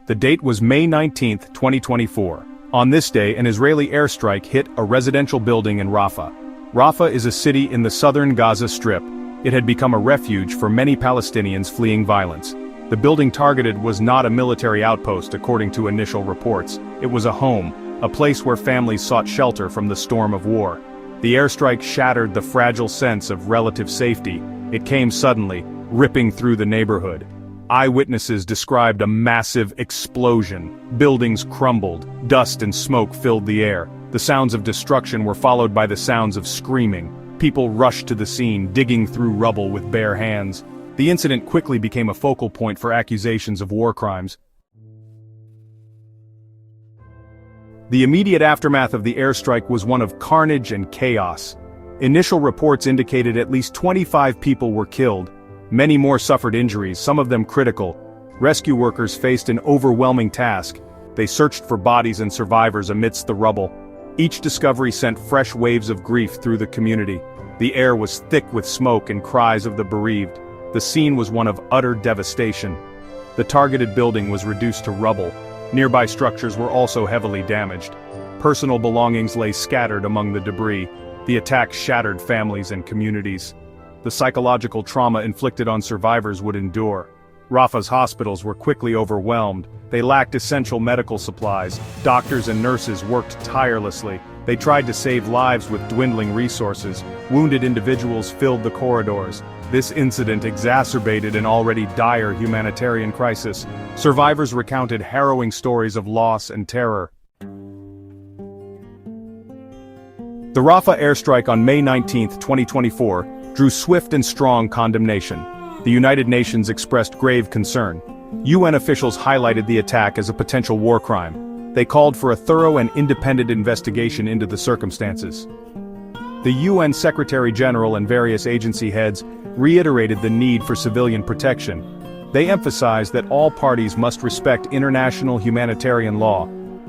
The date was May 19, 2024. On this day, an Israeli airstrike hit a residential building in Rafah. Rafah is a city in the southern Gaza Strip. It had become a refuge for many Palestinians fleeing violence. The building targeted was not a military outpost according to initial reports. It was a home, a place where families sought shelter from the storm of war. The airstrike shattered the fragile sense of relative safety. It came suddenly, ripping through the neighborhood. Eyewitnesses described a massive explosion. Buildings crumbled, dust and smoke filled the air. The sounds of destruction were followed by the sounds of screaming. People rushed to the scene, digging through rubble with bare hands. The incident quickly became a focal point for accusations of war crimes. The immediate aftermath of the airstrike was one of carnage and chaos. Initial reports indicated at least 25 people were killed. Many more suffered injuries, some of them critical. Rescue workers faced an overwhelming task. They searched for bodies and survivors amidst the rubble. Each discovery sent fresh waves of grief through the community. The air was thick with smoke and cries of the bereaved. The scene was one of utter devastation. The targeted building was reduced to rubble. Nearby structures were also heavily damaged. Personal belongings lay scattered among the debris. The attack shattered families and communities. The psychological trauma inflicted on survivors would endure. Rafah's hospitals were quickly overwhelmed. They lacked essential medical supplies. Doctors and nurses worked tirelessly. They tried to save lives with dwindling resources. Wounded individuals filled the corridors. This incident exacerbated an already dire humanitarian crisis. Survivors recounted harrowing stories of loss and terror. The Rafah airstrike on May 19, 2024, drew swift and strong condemnation. The United Nations expressed grave concern. UN officials highlighted the attack as a potential war crime. They called for a thorough and independent investigation into the circumstances. The UN Secretary-General and various agency heads reiterated the need for civilian protection. They emphasized that all parties must respect international humanitarian law.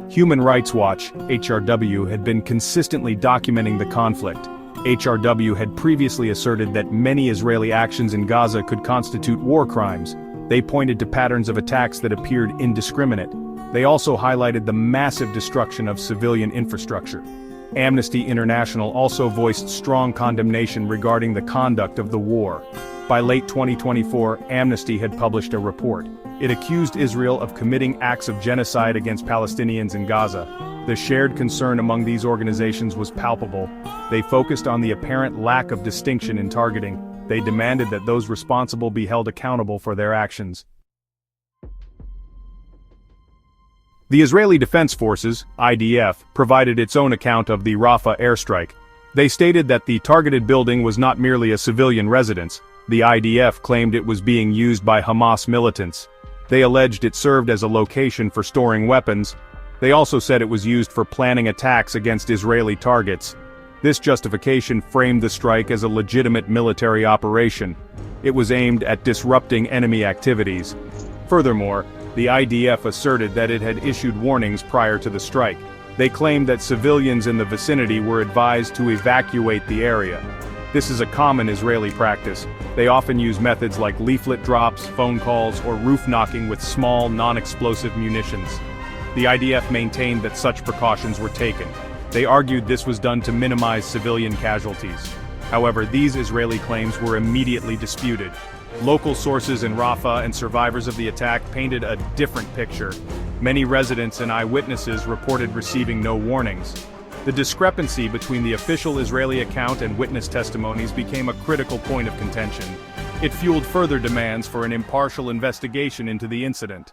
Human Rights Watch, HRW, had been consistently documenting the conflict. HRW had previously asserted that many Israeli actions in Gaza could constitute war crimes. They pointed to patterns of attacks that appeared indiscriminate. They also highlighted the massive destruction of civilian infrastructure. Amnesty International also voiced strong condemnation regarding the conduct of the war. By late 2024, Amnesty had published a report. It accused Israel of committing acts of genocide against Palestinians in Gaza. The shared concern among these organizations was palpable. They focused on the apparent lack of distinction in targeting. They demanded that those responsible be held accountable for their actions. The Israeli Defense Forces, IDF, provided its own account of the Rafah airstrike. They stated that the targeted building was not merely a civilian residence. The IDF claimed it was being used by Hamas militants. They alleged it served as a location for storing weapons. They also said it was used for planning attacks against Israeli targets. This justification framed the strike as a legitimate military operation. It was aimed at disrupting enemy activities. Furthermore, the IDF asserted that it had issued warnings prior to the strike. They claimed that civilians in the vicinity were advised to evacuate the area. This is a common Israeli practice. They often use methods like leaflet drops, phone calls, or roof knocking with small, non-explosive munitions. The IDF maintained that such precautions were taken. They argued this was done to minimize civilian casualties. However, these Israeli claims were immediately disputed. Local sources in Rafah and survivors of the attack painted a different picture. Many residents and eyewitnesses reported receiving no warnings. The discrepancy between the official Israeli account and witness testimonies became a critical point of contention. It fueled further demands for an impartial investigation into the incident.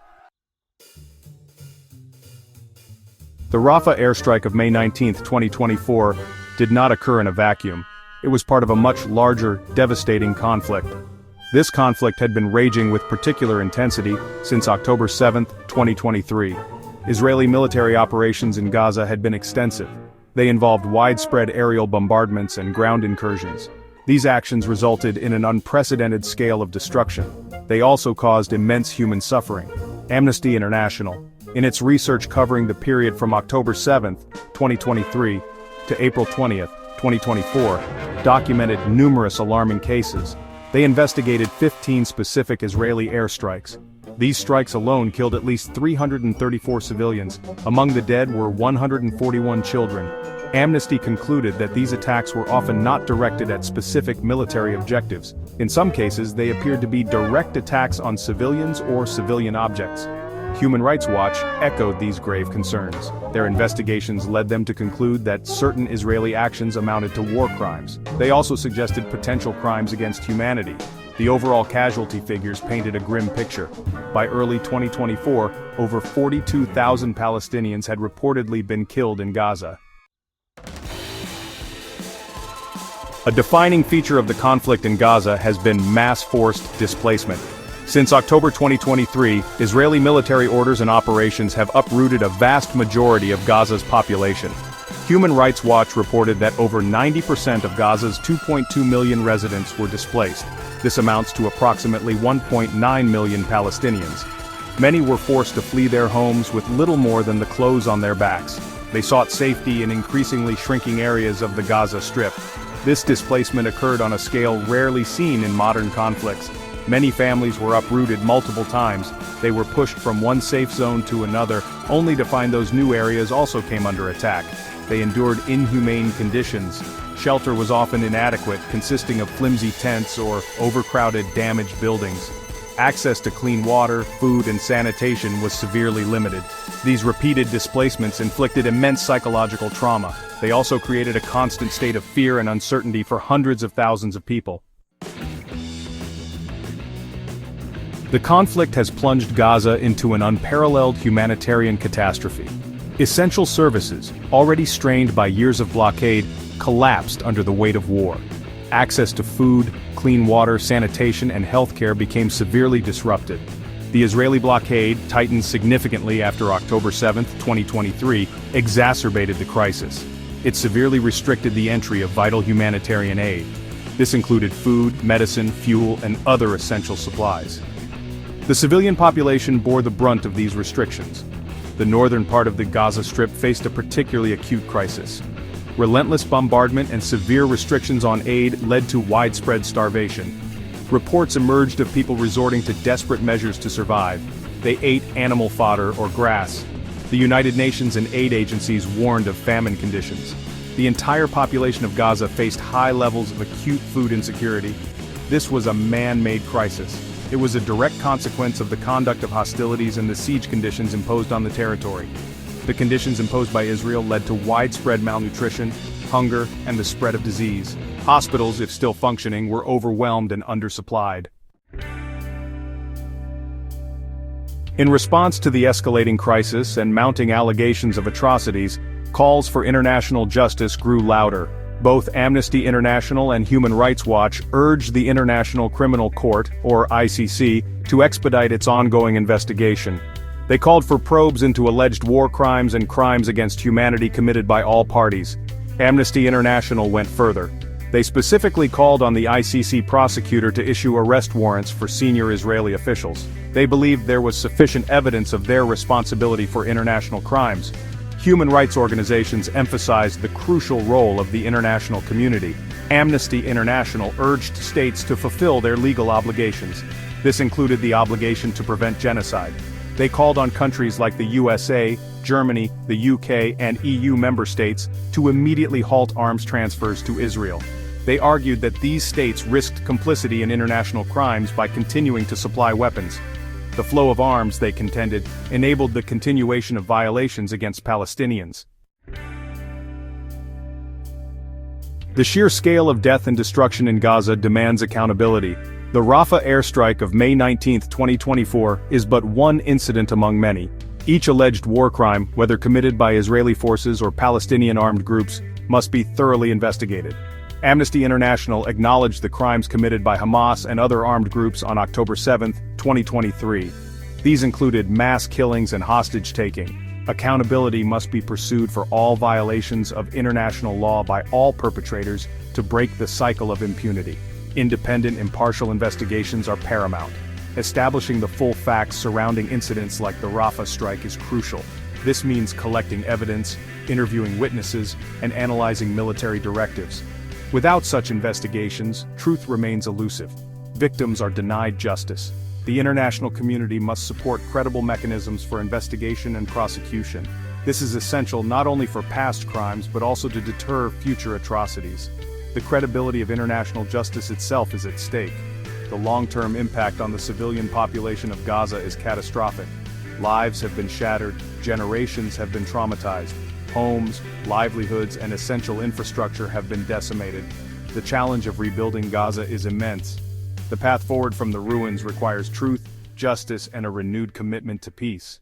The Rafah airstrike of May 19, 2024, did not occur in a vacuum. It was part of a much larger, devastating conflict. This conflict had been raging with particular intensity since October 7, 2023. Israeli military operations in Gaza had been extensive. They involved widespread aerial bombardments and ground incursions. These actions resulted in an unprecedented scale of destruction. They also caused immense human suffering. Amnesty International, in its research covering the period from October 7, 2023, to April 20, 2024, documented numerous alarming cases. They investigated 15 specific Israeli airstrikes. These strikes alone killed at least 334 civilians. Among the dead were 141 children. Amnesty concluded that these attacks were often not directed at specific military objectives. In some cases, they appeared to be direct attacks on civilians or civilian objects. Human Rights Watch echoed these grave concerns. Their investigations led them to conclude that certain Israeli actions amounted to war crimes. They also suggested potential crimes against humanity. The overall casualty figures painted a grim picture. By early 2024, over 42,000 Palestinians had reportedly been killed in Gaza. A defining feature of the conflict in Gaza has been mass forced displacement. Since October 2023, Israeli military orders and operations have uprooted a vast majority of Gaza's population. Human Rights Watch reported that over 90% of Gaza's 2.2 million residents were displaced. This amounts to approximately 1.9 million Palestinians. Many were forced to flee their homes with little more than the clothes on their backs. They sought safety in increasingly shrinking areas of the Gaza Strip. This displacement occurred on a scale rarely seen in modern conflicts. Many families were uprooted multiple times. They were pushed from one safe zone to another, only to find those new areas also came under attack. They endured inhumane conditions. Shelter was often inadequate, consisting of flimsy tents or overcrowded, damaged buildings. Access to clean water, food, and sanitation was severely limited. These repeated displacements inflicted immense psychological trauma. They also created a constant state of fear and uncertainty for hundreds of thousands of people. The conflict has plunged Gaza into an unparalleled humanitarian catastrophe. Essential services, already strained by years of blockade, collapsed under the weight of war. Access to food, clean water, sanitation, and healthcare became severely disrupted. The Israeli blockade, tightened significantly after October 7, 2023, exacerbated the crisis. It severely restricted the entry of vital humanitarian aid. This included food, medicine, fuel, and other essential supplies. The civilian population bore the brunt of these restrictions. The northern part of the Gaza Strip faced a particularly acute crisis. Relentless bombardment and severe restrictions on aid led to widespread starvation. Reports emerged of people resorting to desperate measures to survive. They ate animal fodder or grass. The United Nations and aid agencies warned of famine conditions. The entire population of Gaza faced high levels of acute food insecurity. This was a man-made crisis. It was a direct consequence of the conduct of hostilities and the siege conditions imposed on the territory. The conditions imposed by Israel led to widespread malnutrition, hunger, and the spread of disease. Hospitals, if still functioning, were overwhelmed and undersupplied. In response to the escalating crisis and mounting allegations of atrocities, calls for international justice grew louder. Both Amnesty International and Human Rights Watch urged the International Criminal Court, or ICC, to expedite its ongoing investigation. They called for probes into alleged war crimes and crimes against humanity committed by all parties. Amnesty International went further. They specifically called on the ICC prosecutor to issue arrest warrants for senior Israeli officials. They believed there was sufficient evidence of their responsibility for international crimes. Human rights organizations emphasized the crucial role of the international community. Amnesty International urged states to fulfill their legal obligations. This included the obligation to prevent genocide. They called on countries like the USA, Germany, the UK, and EU member states to immediately halt arms transfers to Israel. They argued that these states risked complicity in international crimes by continuing to supply weapons. The flow of arms, they contended, enabled the continuation of violations against Palestinians. The sheer scale of death and destruction in Gaza demands accountability. The Rafah airstrike of May 19, 2024, is but one incident among many. Each alleged war crime, whether committed by Israeli forces or Palestinian armed groups, must be thoroughly investigated. Amnesty International acknowledged the crimes committed by Hamas and other armed groups on October 7, 2023. These included mass killings and hostage-taking. Accountability must be pursued for all violations of international law by all perpetrators to break the cycle of impunity. Independent, impartial investigations are paramount. Establishing the full facts surrounding incidents like the Rafah strike is crucial. This means collecting evidence, interviewing witnesses, and analyzing military directives. Without such investigations, truth remains elusive. Victims are denied justice. The international community must support credible mechanisms for investigation and prosecution. This is essential not only for past crimes but also to deter future atrocities. The credibility of international justice itself is at stake. The long-term impact on the civilian population of Gaza is catastrophic. Lives have been shattered, generations have been traumatized, homes, livelihoods, and essential infrastructure have been decimated. The challenge of rebuilding Gaza is immense. The path forward from the ruins requires truth, justice, and a renewed commitment to peace.